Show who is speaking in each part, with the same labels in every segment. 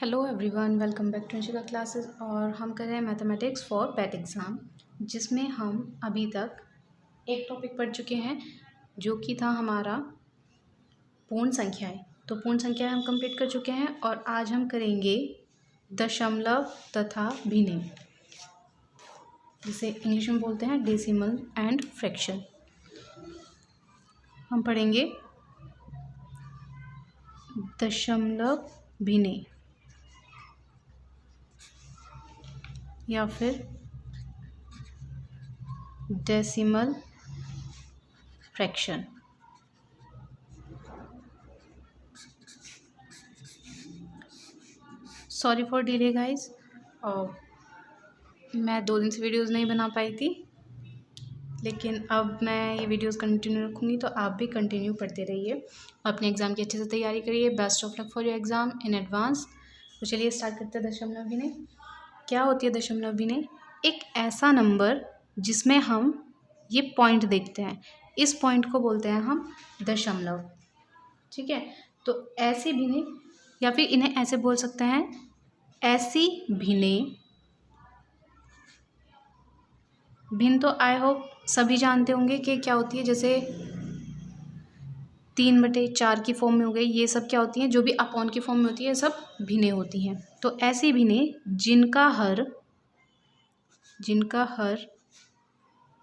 Speaker 1: Hello everyone, welcome back to Anshika classes. और हम कर रहे हैं मैथमेटिक्स फॉर पैट एग्ज़ाम, जिसमें हम अभी तक एक टॉपिक पढ़ चुके हैं जो कि था हमारा पूर्ण संख्याएं। तो पूर्ण संख्याएं हम कंप्लीट कर चुके हैं और आज हम करेंगे दशमलव तथा भिन्नें, जिसे इंग्लिश में बोलते हैं डेसिमल एंड फ्रैक्शन। हम पढ़ेंगे दशमलव भिन्नें या फिर decimal fraction. Sorry for delay guys, मैं 2 दिन से वीडियोस नहीं बना पाई थी, लेकिन अब मैं ये वीडियोस कंटिन्यू रखूँगी, तो आप भी कंटिन्यू पढ़ते रहिए। अपने एग्ज़ाम की अच्छे से तैयारी करिए। Best of luck for your exam in advance. तो चलिए स्टार्ट करते हैं। दशमलव भिन्नें क्या होती है? दशमलव भिन्नें एक ऐसा नंबर जिसमें हम ये पॉइंट देखते हैं, इस पॉइंट को बोलते हैं हम दशमलव। ठीक है, तो ऐसी भिन्नें या फिर इन्हें ऐसे बोल सकते हैं, ऐसी भिन्नें। भिन्न तो आई होप सभी जानते होंगे कि क्या होती है, जैसे 3/4 की फॉर्म में हो गई, ये सब क्या होती हैं, जो भी अपॉन की फॉर्म में होती है, ये सब भिन्नें होती हैं। तो ऐसी भिन्नें जिनका हर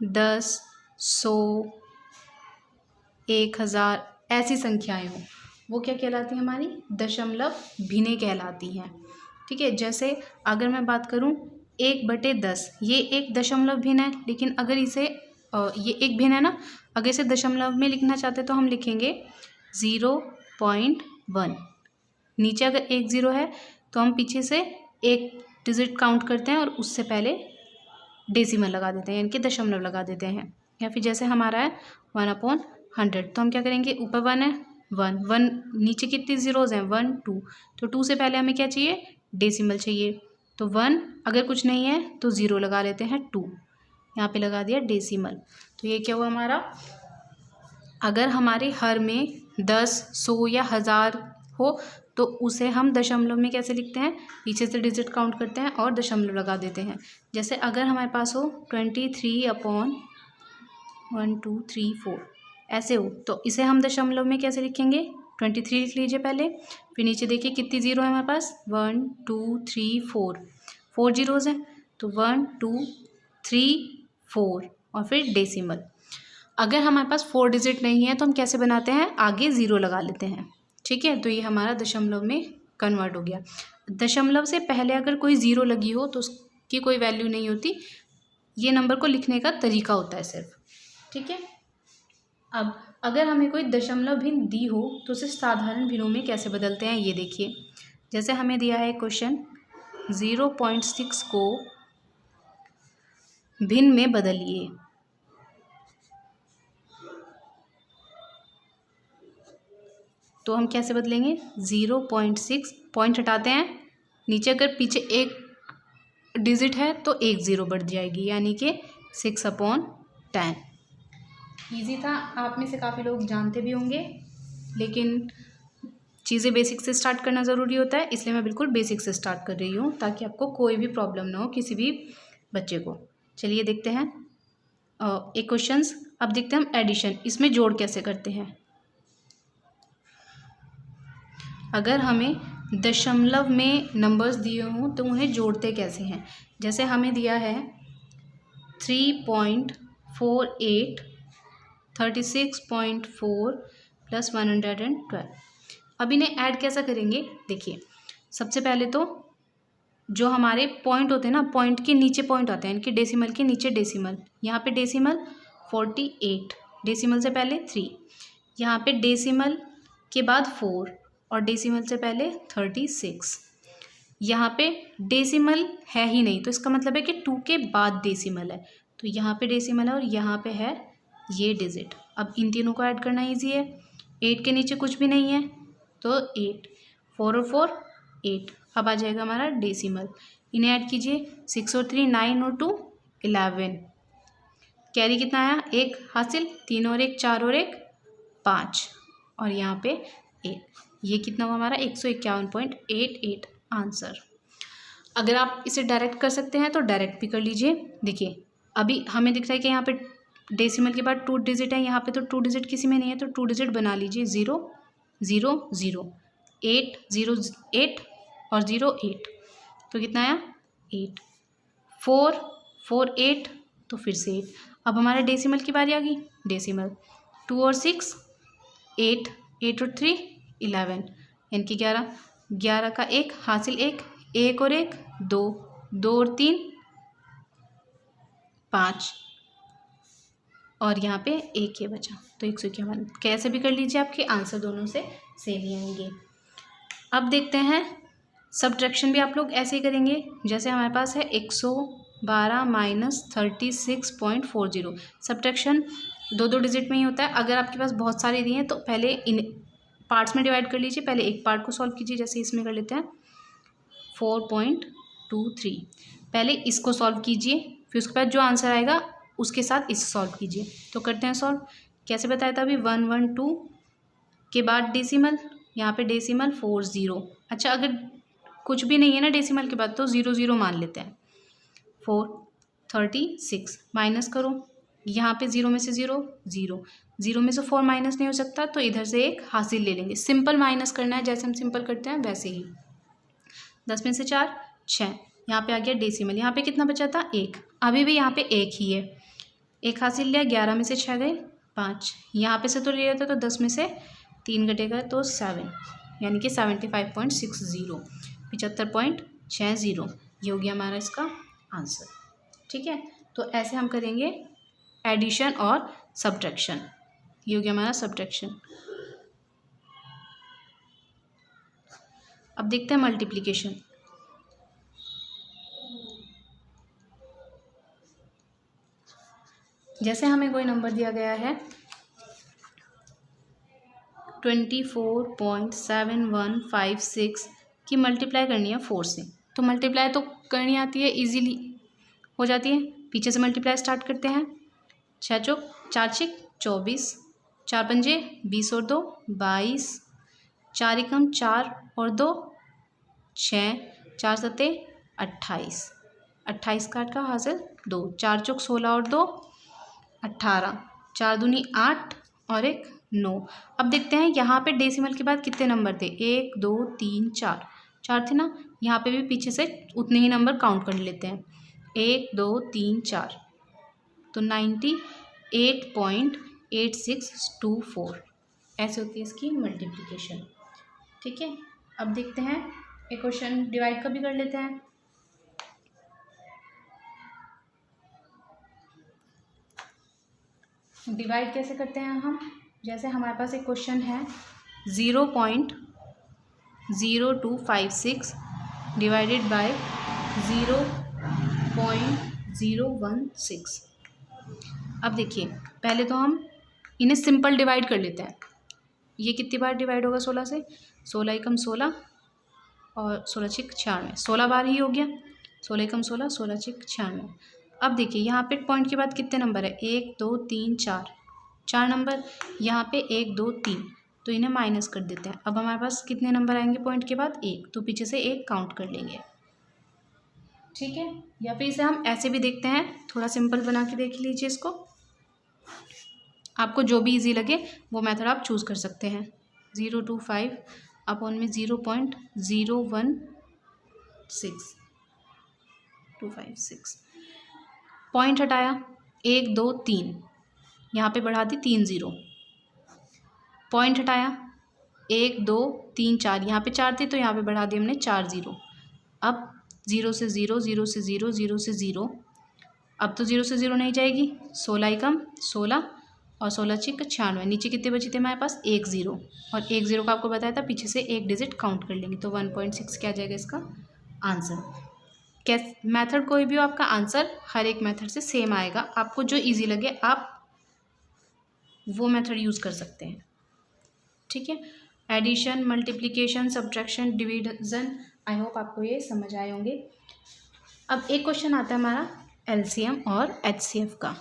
Speaker 1: 10, 100, 1000 ऐसी संख्याएं हों, वो क्या कहलाती हैं? हमारी दशमलव भिन्नें कहलाती हैं। ठीक है, जैसे अगर मैं बात करूं 1/10, ये एक दशमलव भिन्न है, लेकिन अगर इसे ये एक भिन्न है ना, अगर इसे दशमलव में लिखना चाहते तो हम लिखेंगे 0.1। नीचे अगर 1 0 है तो हम पीछे से एक डिजिट काउंट करते हैं और उससे पहले डेसिमल लगा देते हैं, यानी कि दशमलव लगा देते हैं। या फिर जैसे हमारा है 1/100, तो हम क्या करेंगे, ऊपर 1 है, 1 नीचे कितनी ज़ीरोज़ हैं, 1 2, तो 2 से पहले हमें क्या चाहिए, डेसिमल चाहिए। तो 1 अगर कुछ नहीं है तो 0 लगा लेते हैं, 2 यहाँ पे लगा दिया डेसिमल। तो ये क्या हुआ हमारा, अगर हमारे हर में 10, 100 या 1000 हो तो उसे हम दशमलव में कैसे लिखते हैं, पीछे से डिजिट काउंट करते हैं और दशमलव लगा देते हैं। जैसे अगर हमारे पास हो 23/1 2 3 4 ऐसे हो, तो इसे हम दशमलव में कैसे लिखेंगे, 23 लिख लीजिए पहले, फिर नीचे देखिए कितनी ज़ीरो है हमारे पास, 1 2 3 4 ज़ीरोज़ हैं, तो 1 2 3 4 और फिर डेसिमल। अगर हमारे पास 4 डिजिट नहीं है तो हम कैसे बनाते हैं, आगे 0 लगा लेते हैं। ठीक है, तो ये हमारा दशमलव में कन्वर्ट हो गया। दशमलव से पहले अगर कोई 0 लगी हो तो उसकी कोई वैल्यू नहीं होती, ये नंबर को लिखने का तरीका होता है सिर्फ। ठीक है, अब अगर हमें कोई दशमलव भिन्न दी हो तो उसे साधारण भिन्नों में कैसे बदलते हैं, ये देखिए। जैसे हमें दिया है क्वेश्चन, 0.6 को भिन्न में बदलिए। तो हम कैसे बदलेंगे, 0.6 पॉइंट हटाते हैं, नीचे अगर पीछे एक डिजिट है तो 1 0 बढ़ जाएगी, यानी कि 6/10। ईजी था, आप में से काफ़ी लोग जानते भी होंगे, लेकिन चीज़ें बेसिक से स्टार्ट करना ज़रूरी होता है, इसलिए मैं बिल्कुल बेसिक से स्टार्ट कर रही हूँ ताकि आपको कोई भी प्रॉब्लम ना हो, किसी भी बच्चे को। चलिए देखते हैं एक क्वेश्चंस। अब देखते हैं हम एडिशन, इसमें जोड़ कैसे करते हैं। अगर हमें दशमलव में नंबर्स दिए हों तो उन्हें जोड़ते कैसे हैं। जैसे हमें दिया है 3.48 36.4 + 112। अब इन्हें ऐड कैसा करेंगे, देखिए। सबसे पहले तो जो हमारे पॉइंट होते हैं ना, पॉइंट के नीचे पॉइंट आते हैं, इनके डेसिमल के नीचे डेसिमल। यहाँ पे डेसिमल 48, डेसिमल से पहले 3, यहाँ पे डेसिमल के बाद 4 और डेसिमल से पहले 36। यहाँ पे डेसिमल है ही नहीं, तो इसका मतलब है कि 2 के बाद डेसिमल है, तो यहाँ पे डेसिमल है और यहाँ पे है ये डिजिट। अब इन तीनों को ऐड करना ईजी है, 8 के नीचे कुछ भी नहीं है तो 8, 4 और 4 8। अब आ जाएगा हमारा डेसिमल, इन्हें ऐड कीजिए, 6 और 3 9 और 2 11। कैरी कितना आया, 1 हासिल, 3 और 1 4 और 1 5 और यहाँ पे 1। ये कितना हुआ हमारा, 151.88। आंसर। अगर आप इसे डायरेक्ट कर सकते हैं तो डायरेक्ट भी कर लीजिए। देखिए अभी हमें दिख रहा है कि यहाँ पे डेसिमल के बाद 2 डिजिट है, यहाँ पे तो 2 डिजिट किसी में नहीं है, तो 2 डिजिट बना लीजिए। 0 0 0 8 0 8 और 0 8, तो कितना आया 8। 4 4 8, तो फिर से 8। अब हमारा डेसिमल की बारी आ गई। डेसिमल 2 और 6 8, 8 और 3 11, यानी कि 11। 11 का 1 हासिल 1, 1 और 1 2, 2 और 3 5, और यहाँ पे 1 ये बचा, तो 151। कैसे भी कर लीजिए, आपके आंसर दोनों से सेम ही आएंगे। अब देखते हैं सब्ट्रैक्शन भी आप लोग ऐसे ही करेंगे। जैसे हमारे पास है 112 माइनस 36.40। सब्ट्रैक्शन 2 डिजिट में ही होता है। अगर आपके पास बहुत सारे दिए हैं तो पहले इन पार्ट्स में डिवाइड कर लीजिए। पहले एक पार्ट को सॉल्व कीजिए, जैसे इसमें कर लेते हैं 4.23। पहले इसको सॉल्व कीजिए, फिर उसके बाद जो आंसर आएगा उसके साथ इसे सॉल्व कीजिए। तो करते हैं सॉल्व। कैसे बताया था अभी, 112 के बाद डेसिमल, यहाँ पे डेसिमल 40। अच्छा अगर कुछ भी नहीं है ना डेसिमल के बाद, तो 0 0 मान लेते हैं। 436 माइनस करो, यहाँ पे 0 में से 0 0, 0 में से 4 माइनस नहीं हो सकता, तो इधर से 1 हासिल ले लेंगे। सिंपल माइनस करना है, जैसे हम सिंपल करते हैं वैसे ही। 10 में से 4 6, यहाँ पे आ गया डेसिमल। यहाँ पे कितना बचा था 1, अभी भी यहाँ पे 1 ही है। 1 हासिल लिया, 11 में से 6 गए 5, यहाँ पे से तो ले लेते तो 10 में से 3 घटेगा तो 7, यानी कि 75.60, 75.60। ये हो गया हमारा इसका आंसर। ठीक है, तो ऐसे हम करेंगे एडिशन और सब्ट्रैक्शन। ये हो गया हमारा सब्ट्रैक्शन। अब देखते हैं मल्टीप्लिकेशन। जैसे हमें कोई नंबर दिया गया है 24.7156 की मल्टीप्लाई करनी है 4 से, तो मल्टीप्लाई तो करनी आती है, इजीली हो जाती है। पीछे से मल्टीप्लाई स्टार्ट करते हैं। 6 चौक 4 छिक 24, 4 पंजे 20 और 2 22, 4 एकम 4 और 2 6, 4 सत्ते 28, 28 काट का हासिल 2, 4 चौक 16 और 2 18, 4 दूनी 8 और 1 9। अब देखते हैं यहाँ पे डेसिमल के बाद कितने नंबर थे, 1 2 3 4, 4 थे ना। यहाँ पे भी पीछे से उतने ही नंबर काउंट कर लेते हैं, 1 2 3 4, तो 98.8624। ऐसे होती है इसकी मल्टीप्लिकेशन। ठीक है, अब देखते हैं एक क्वेश्चन डिवाइड का भी कर लेते हैं। डिवाइड कैसे करते हैं हम, जैसे हमारे पास एक क्वेश्चन है 0.0256 डिवाइडेड बाय 0.016। अब देखिए पहले तो हम इन्हें सिंपल डिवाइड कर लेते हैं। ये कितनी बार डिवाइड होगा 16 से, 16 एकम 16 और 16 छिक 96, 16 बार ही हो गया। 16 एकम 16, 16 छिक 96। अब देखिए यहाँ पे पॉइंट के बाद कितने नंबर है, 1 2 3 4, 4 नंबर। यहाँ पे 1 2 3, तो इन्हें माइनस कर देते हैं। अब हमारे पास कितने नंबर आएंगे पॉइंट के बाद, 1, तो पीछे से 1 काउंट कर लेंगे। ठीक है, या फिर इसे हम ऐसे भी देखते हैं, थोड़ा सिंपल बना के देख लीजिए इसको। आपको जो भी इजी लगे वो मेथड आप चूज़ कर सकते हैं। 025 अपॉन में 0.016256 पॉइंट हटाया, 1 2 3, यहाँ पे बढ़ा दी 3 0, पॉइंट हटाया 1 2 3 4, यहाँ पे 4 थे तो यहाँ पे बढ़ा दी हमने 4 0। अब 0 से 0, 0 से 0, 0 से 0, अब तो 0 से 0 नहीं जाएगी। 16 एकम 16 और 16 छिक 96, नीचे कितने बचे थे हमारे पास, 1 0, और 1 0 का आपको बताया था पीछे से 1 डिजिट काउंट कर लेंगे, तो 1.6 क्या आ जाएगा इसका आंसर। कैस मेथड कोई भी हो, आपका आंसर हर एक मेथड से सेम आएगा। आपको जो इजी लगे आप वो मेथड यूज़ कर सकते हैं। ठीक है, addition, multiplication, subtraction, division, I hope आपको ये समझ आए होंगे। अब एक क्वेश्चन आता है हमारा एलसीएम और एचसीएफ का।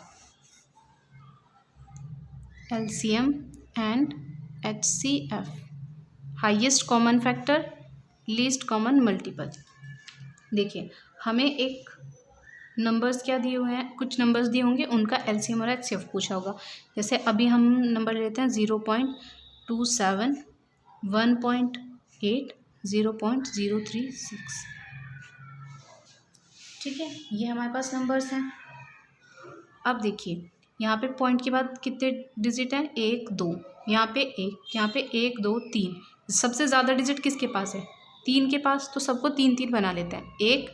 Speaker 1: LCM and HCF, highest common factor, least common multiple. देखिए हमें एक नंबर्स क्या दिए हुए हैं, कुछ नंबर्स दिए होंगे, उनका एलसीएम और एचसीएफ पूछा होगा। जैसे अभी हम नंबर लेते हैं 0.27, 1.8, 0.036। ठीक है, ये हमारे पास नंबर्स हैं। अब देखिए यहाँ पे पॉइंट के बाद कितने डिजिट हैं, 1 2, यहाँ पे 1, यहाँ पे 1 2 3। सबसे ज़्यादा डिजिट किसके पास है, 3 के पास, तो सबको 3 3 बना लेते हैं। 1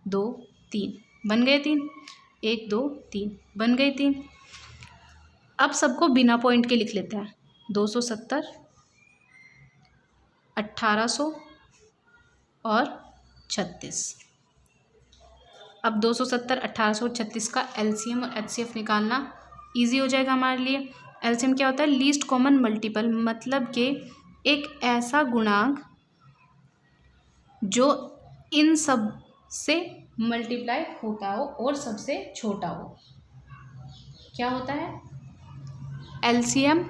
Speaker 1: 2 3 बन गए 3, 1 2 3 बन गए 3। अब सबको बिना पॉइंट के लिख लेते हैं। 270, 1800 और 36। अब 270, 1800 और 36 का एलसीएम और एचसीएफ निकालना ईजी हो जाएगा हमारे लिए। एलसीएम क्या होता है, लीस्ट कॉमन मल्टीपल, मतलब कि एक ऐसा गुणांक जो इन सब से मल्टीप्लाई होता हो और सबसे छोटा हो। क्या होता है एलसीएम,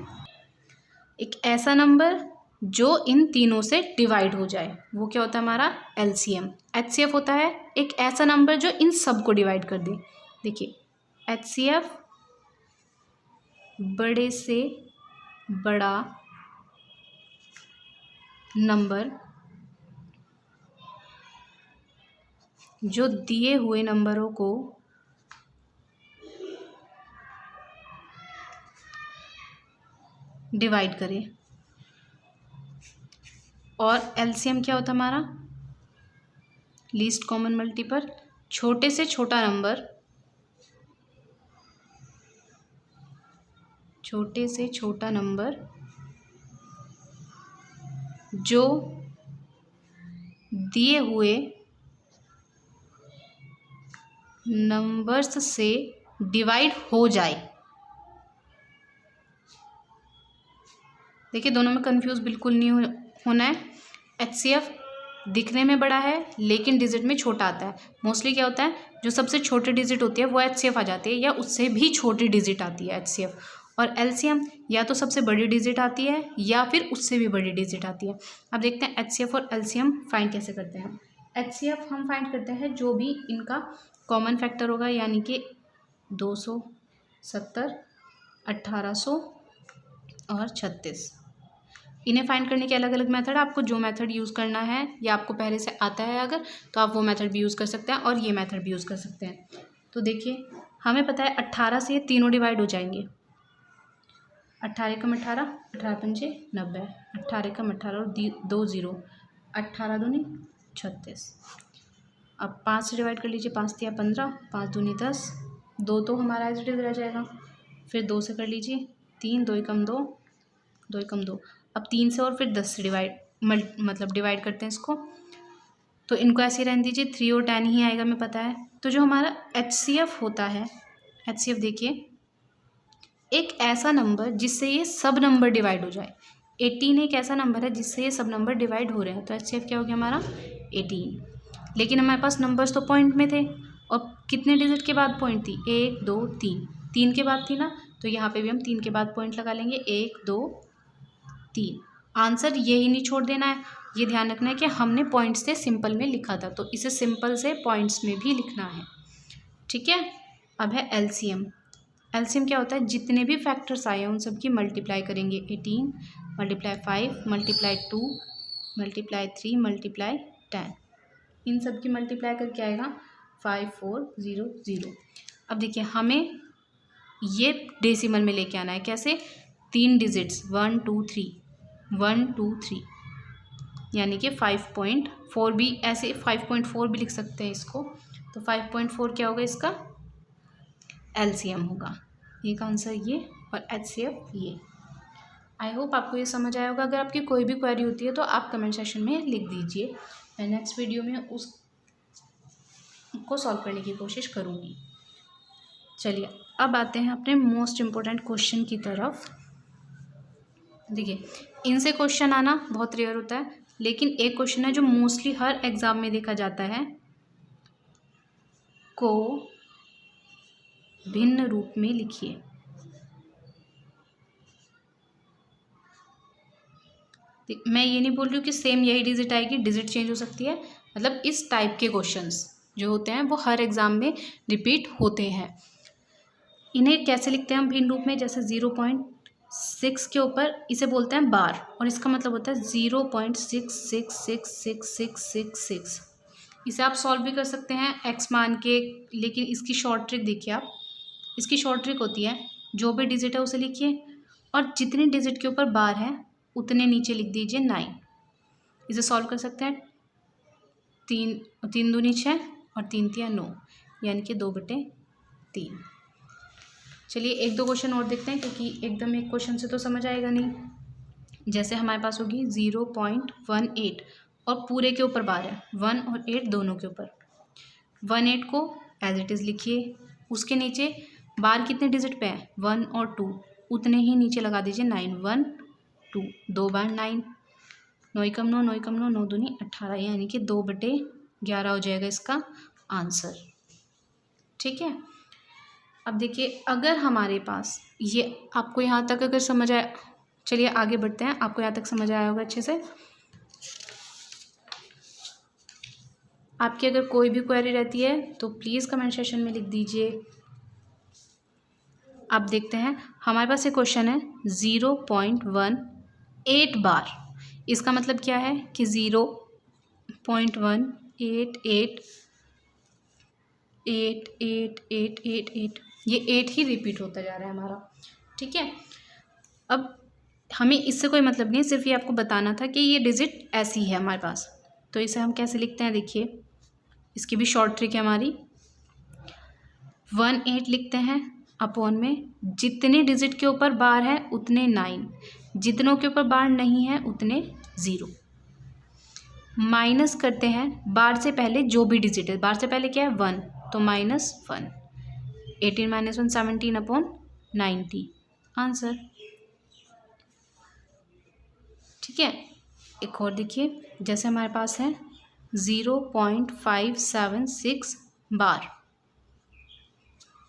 Speaker 1: एक ऐसा नंबर जो इन तीनों से डिवाइड हो जाए, वो क्या होता है हमारा एलसीएम। एचसीएफ होता है एक ऐसा नंबर जो इन सब को डिवाइड कर दे। देखिए एचसीएफ बड़े से बड़ा नंबर जो दिए हुए नंबरों को डिवाइड करे। और एलसीएम क्या होता है हमारा, लीस्ट कॉमन मल्टीपल, छोटे से छोटा नंबर, छोटे से छोटा नंबर जो दिए हुए नंबर्स से डिवाइड हो जाए। देखिए दोनों में कंफ्यूज बिल्कुल नहीं होना है। एचसीएफ दिखने में बड़ा है लेकिन डिजिट में छोटा आता है। मोस्टली क्या होता है, जो सबसे छोटी डिजिट होती है वो एचसीएफ आ जाती है, या उससे भी छोटी डिजिट आती है एचसीएफ। और एलसीएम या तो सबसे बड़ी डिजिट आती है या फिर उससे भी बड़ी डिजिट आती है। अब देखते हैं एचसीएफ और एलसीएम फाइंड कैसे करते हैं। एचसीएफ हम फाइंड करते हैं जो भी इनका कॉमन फैक्टर होगा, यानी कि 270, 1800 और 36। इन्हें फाइंड करने के अलग अलग मेथड, आपको जो मेथड यूज़ करना है या आपको पहले से आता है अगर, तो आप वो मेथड भी यूज़ कर सकते हैं और ये मेथड भी यूज़ कर सकते हैं। तो देखिए हमें पता है 18 से ये तीनों डिवाइड हो जाएंगे। 18 कम 18, 18 पंजे 90, 18 कम 18 और 2 0, 18 दूनी 36। अब 5 से डिवाइड कर लीजिए, 5 दिया 15, 5 दूनी 10, 2 तो हमारा एज इट इज रह जाएगा। फिर 2 से कर लीजिए 3, 2 कम 2, 2 कम 2। अब 3 से और फिर 10 से मतलब डिवाइड करते हैं इसको, तो इनको ऐसे रहने दीजिए। 3 और 10 ही आएगा, हमें पता है। तो जो हमारा एचसीएफ होता है, एचसीएफ देखिए एक ऐसा नंबर जिससे ये सब नंबर डिवाइड हो जाए। 18 एक ऐसा नंबर है जिससे ये सब नंबर डिवाइड हो रहे हैं, तो एचसीएफ क्या हो गया हमारा 18। लेकिन हमारे पास नंबर्स तो पॉइंट में थे, और कितने डिजिट के बाद पॉइंट थी, 1 2 3, 3 के बाद थी ना, तो यहाँ पे भी हम 3 के बाद पॉइंट लगा लेंगे, 1 2 3। आंसर यही नहीं छोड़ देना है, ये ध्यान रखना है कि हमने पॉइंट से सिंपल में लिखा था, तो इसे सिंपल से पॉइंट्स में भी लिखना है। ठीक है, अब है एलसीएम। एलसीएम क्या होता है, जितने भी फैक्टर्स आए हैं उन सब की मल्टीप्लाई करेंगे। 18 मल्टीप्लाई 5 मल्टीप्लाई 2 मल्टीप्लाई 3 मल्टीप्लाई 10, इन सब की मल्टीप्लाई करके आएगा 5400। अब देखिए हमें ये डेसिमल में लेके आना है। कैसे, 3 डिजिट्स 1 2 3, 1 2 3, यानी कि 5.4 भी, ऐसे 5.4 भी लिख सकते हैं इसको। तो 5.4 क्या होगा, इसका एलसीएम होगा। एक आंसर ये और एचसीएफ ये। आई होप आपको ये समझ आया होगा। अगर आपकी कोई भी क्वेरी होती है तो आप कमेंट सेक्शन में लिख दीजिए, मैं नेक्स्ट वीडियो में उसको सॉल्व करने की कोशिश करूँगी। चलिए अब आते हैं अपने मोस्ट इम्पोर्टेंट क्वेश्चन की तरफ। देखिए इनसे क्वेश्चन आना बहुत रेयर होता है, लेकिन एक क्वेश्चन है जो मोस्टली हर एग्ज़ाम में देखा जाता है, को भिन्न रूप में लिखिए। मैं ये नहीं बोल रही हूँ कि सेम यही डिजिट आएगी, डिजिट चेंज हो सकती है। मतलब इस टाइप के क्वेश्चंस जो होते हैं वो हर एग्जाम में रिपीट होते हैं। इन्हें कैसे लिखते हैं हम भिन्न रूप में, जैसे 0.6 के ऊपर इसे बोलते हैं बार, और इसका मतलब होता है 0.6666666। इसे आप सॉल्व भी कर सकते हैं एक्स मान के, लेकिन इसकी शॉर्ट ट्रिक देखिए आप। इसकी शॉर्ट ट्रिक होती है, जो भी डिजिट है उसे लिखिए और जितने डिजिट के ऊपर बार है उतने नीचे लिख दीजिए 9। इसे सॉल्व कर सकते हैं, 3 दूनी 6 और 3 तिया 9, यानी कि 2/3। चलिए एक दो क्वेश्चन और देखते हैं, क्योंकि एकदम एक क्वेश्चन से तो समझ आएगा नहीं। जैसे हमारे पास होगी 0.18 और पूरे के ऊपर बार है, 1 और 8 दोनों के ऊपर। 18 को एज इट इज़ लिखिए, उसके नीचे बार कितने डिजिट पे है, 1 और 2, उतने ही नीचे लगा दीजिए 9, 1 2, 2 बार 9, 9 कम 9, 9 कम 9, 9 दूनी 18, यानी कि 2/11 हो जाएगा इसका आंसर। ठीक है। अब देखिए, अगर हमारे पास ये आपको यहाँ तक अगर समझ आया, चलिए आगे बढ़ते हैं, आपको यहाँ तक समझ आया होगा अच्छे से। आपकी अगर कोई भी क्वेरी रहती है तो प्लीज़ कमेंट सेशन में लिख दीजिए। आप देखते हैं हमारे पास एक क्वेश्चन है 0.18 बार। इसका मतलब क्या है कि 0.1888888, ये 8 ही रिपीट होता जा रहा है हमारा। ठीक है। अब हमें इससे कोई मतलब नहीं, सिर्फ ये आपको बताना था कि ये डिजिट ऐसी है हमारे पास। तो इसे हम कैसे लिखते हैं, देखिए इसकी भी शॉर्ट ट्रिक है हमारी। 18 लिखते हैं, अपॉन में जितने डिजिट के ऊपर बार है उतने 9, जितनों के ऊपर बार नहीं है उतने 0, माइनस करते हैं बार से पहले जो भी डिजिट है। बार से पहले क्या है, 1, तो -1, 18 - 1 17 अपॉन 90 आंसर। ठीक है। एक और देखिए, जैसे हमारे पास है 0.576 बार,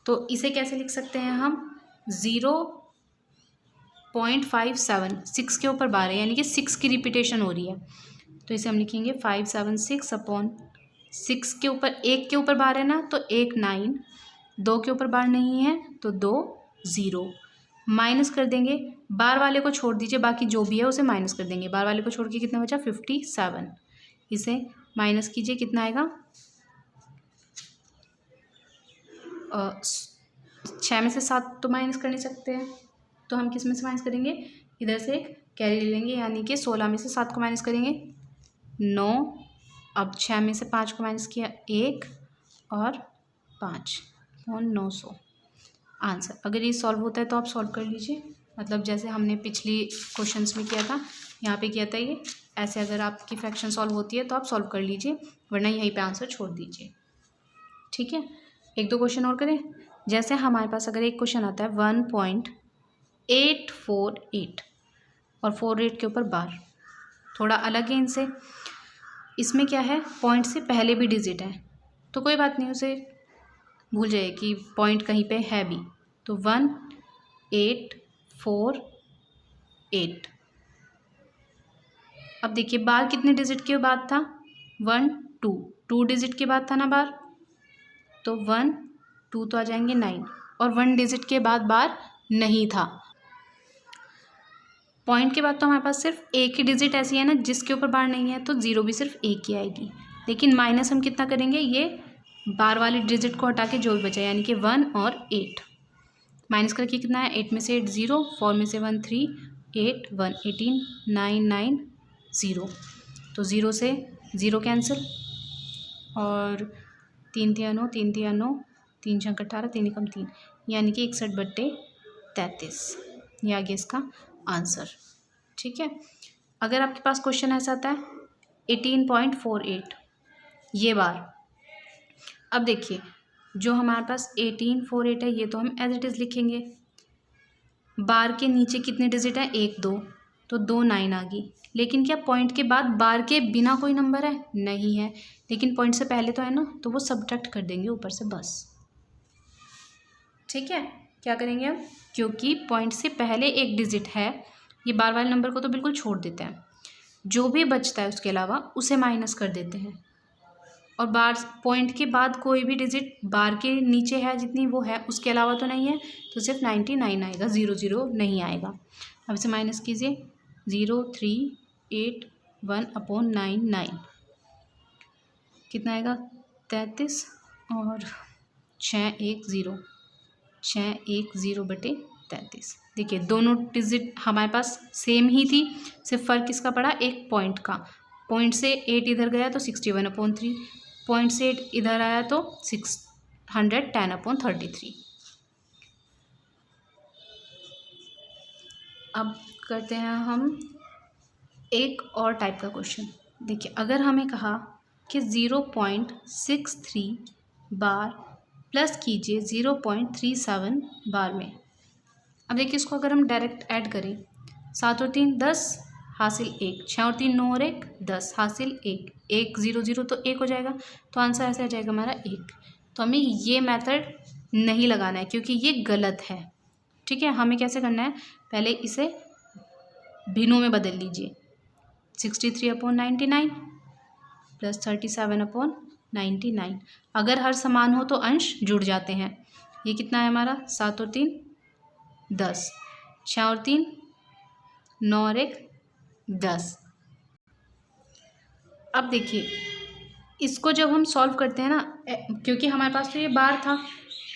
Speaker 1: तो इसे कैसे लिख सकते हैं हम, 0.57 6 के ऊपर बार है, यानी कि 6 की रिपीटेशन हो रही है, तो इसे हम लिखेंगे 576 अपॉन 6 के ऊपर, 1 के ऊपर बार है ना, तो 1 9, 2 के ऊपर बार नहीं है तो 2 0, माइनस कर देंगे, बार वाले को छोड़ दीजिए, बाकी जो भी है उसे माइनस कर देंगे। बार वाले को छोड़ के कितना बचा, 57, इसे माइनस कीजिए, कितना आएगा, 6 में से 7 तो माइनस कर नहीं सकते हैं, तो हम किस में से माइनस करेंगे, इधर से कैरी ले लेंगे, यानी कि 16 में से 7 को माइनस करेंगे 9, अब 6 में से 5 को माइनस किया 1 और 5 और 900 आंसर। अगर ये सॉल्व होता है तो आप सॉल्व कर लीजिए, मतलब जैसे हमने पिछली क्वेश्चंस में किया था, यहाँ पे किया था ये ऐसे। अगर आपकी फ्रैक्शन सॉल्व होती है तो आप सॉल्व कर लीजिए, वरना यहीं पे आंसर छोड़ दीजिए। ठीक है। एक दो क्वेश्चन और करें। जैसे हमारे पास अगर एक क्वेश्चन आता है 1.848 और 48 के ऊपर बार, थोड़ा अलग है इनसे। इसमें क्या है, पॉइंट से पहले भी डिजिट है, तो कोई बात नहीं, उसे भूल जाइए कि पॉइंट कहीं पे है भी। तो 1848। अब देखिए बार कितने डिजिट के बाद था, 1 2 डिजिट के बाद था ना बार, तो 1 2 तो आ जाएंगे 9, और 1 डिजिट के बाद बार नहीं था। पॉइंट के बाद तो हमारे पास सिर्फ एक ही डिजिट ऐसी है ना जिसके ऊपर बार नहीं है, तो 0 भी सिर्फ एक ही आएगी। लेकिन माइनस हम कितना करेंगे, ये बार वाली डिजिट को हटा के जो भी बचा, यानी कि 1 और 8 माइनस करके कितना है, 8 में से 8 0, 4 में से 1 3, 8 1 18 9 9 0, तो 0 से 0 कैंसिल, और 3 तिया 9, 3 तिया 9, 3 छक 18, 3 कम 3, यानी कि 61/33, ये आ गया इसका आंसर। ठीक है। अगर आपके पास क्वेश्चन ऐसा आता है 18.48 ये बार, अब देखिए जो हमारे पास 1848 है ये तो हम एज इट इज़ लिखेंगे। बार के नीचे कितने डिजिट है, 1 2, तो 2 9 आ गई। लेकिन क्या पॉइंट के बाद बार के बिना कोई नंबर है, नहीं है, लेकिन पॉइंट से पहले तो है ना, तो वो सब्ट्रैक्ट कर देंगे ऊपर से बस। ठीक है। क्या करेंगे अब, क्योंकि पॉइंट से पहले एक डिजिट है, ये बार वाले नंबर को तो बिल्कुल छोड़ देते हैं। जो भी बचता है उसके अलावा उसे माइनस कर देते हैं। और बार पॉइंट के बाद कोई भी डिजिट बार के नीचे है जितनी वो है उसके अलावा तो नहीं है, तो सिर्फ 99 आएगा, 00 नहीं आएगा। अब इसे माइनस कीजिए, 0381/9 कितना आएगा 33 और 610/33। देखिए दोनों डिजिट हमारे पास सेम ही थी, सिर्फ फ़र्क किसका पड़ा, एक पॉइंट का। पॉइंट से 8 इधर गया तो 61/3, पॉइंट से 8 इधर आया तो 610/33। अब करते हैं हम एक और टाइप का क्वेश्चन। देखिए अगर हमें कहा कि 0.63 बार प्लस कीजिए 0.37 बार में। अब देखिए इसको अगर हम डायरेक्ट ऐड करें, 7 और 3 10 हासिल 1, 6 और 3 9 और 1 10 हासिल 1, 1 0 0 तो 1 हो जाएगा, तो आंसर ऐसे आ जाएगा हमारा 1। तो हमें ये मेथड नहीं लगाना है क्योंकि ये गलत है। ठीक है, हमें कैसे करना है, पहले इसे भिन्नों में बदल लीजिए, 63/99 प्लस 37/99। अगर हर समान हो तो अंश जुड़ जाते हैं। ये कितना है हमारा, 7 और 3 10, 6 और 3 9 और 1 10। अब देखिए इसको जब हम सॉल्व करते हैं ना, क्योंकि हमारे पास तो ये बार था,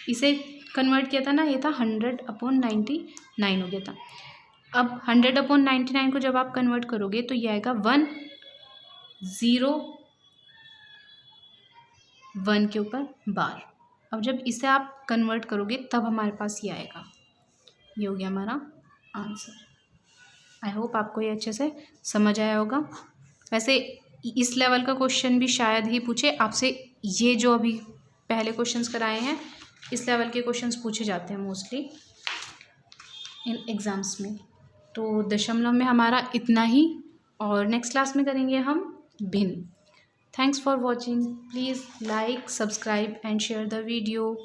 Speaker 1: इसे कन्वर्ट किया था ना, ये था 100/99 हो गया था। अब 100/99 को जब आप कन्वर्ट करोगे तो ये आएगा 101 के ऊपर बार। अब जब इसे आप कन्वर्ट करोगे तब हमारे पास ये आएगा, ये हो गया हमारा आंसर। आई होप आपको ये अच्छे से समझ आया होगा। वैसे इस लेवल का क्वेश्चन भी शायद ही पूछे आपसे, ये जो अभी पहले क्वेश्चंस कराए हैं इस लेवल के क्वेश्चंस पूछे जाते हैं मोस्टली इन एग्ज़ाम्स में। तो दशमलव में हमारा इतना ही, और नेक्स्ट क्लास में करेंगे हम भिन्न। Thanks for watching, please like, subscribe and share the video.